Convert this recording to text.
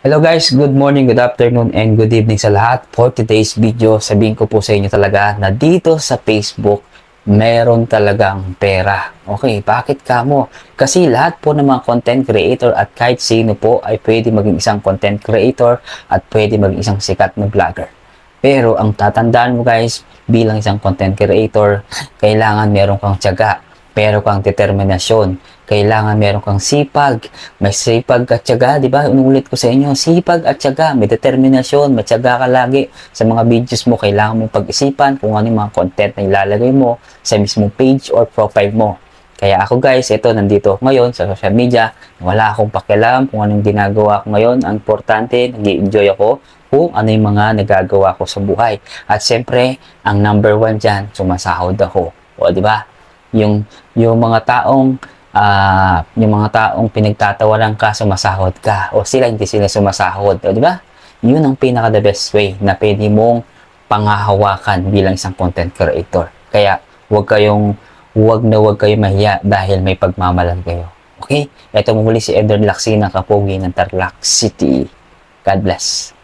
Hello guys, good morning, good afternoon, and good evening sa lahat. For today's video, sabihin ko po sa inyo talaga na dito sa Facebook, meron talagang pera. Okay, bakit kamo? Kasi lahat po ng mga content creator at kahit sino po ay pwede maging isang content creator at pwede maging isang sikat na vlogger. Pero ang tatandaan mo guys, bilang isang content creator, kailangan meron kang tiyaga, meron kang determinasyon, kailangan meron kang sipag, may sipag at tiyaga, di ba? Inuulit ko sa inyo, sipag at tiyaga, may determinasyon, may tiyaga ka lagi sa mga videos mo, kailangan mong pag-isipan kung ano yung mga content na ilalagay mo sa mismong page or profile mo. Kaya ako guys, ito nandito ngayon sa social media, wala akong pakialam kung anong ginagawa ko ngayon, ang importante, nag-i-enjoy ako kung ano yung mga nagagawa ko sa buhay. At siyempre, ang number one dyan, sumasahod ako. O, di ba? Yung mga taong pinagtatawanan ka, sumasahod ka. O sila, hindi sila sumasahod. O, di ba? Yun ang pinaka the best way na pwede mong panghahawakan bilang isang content creator. Kaya, huwag kayong mahiya dahil may pagmamalan kayo. Okay? Ito muli si Edward Laksina, Kapogi ng Tarlac City. God bless.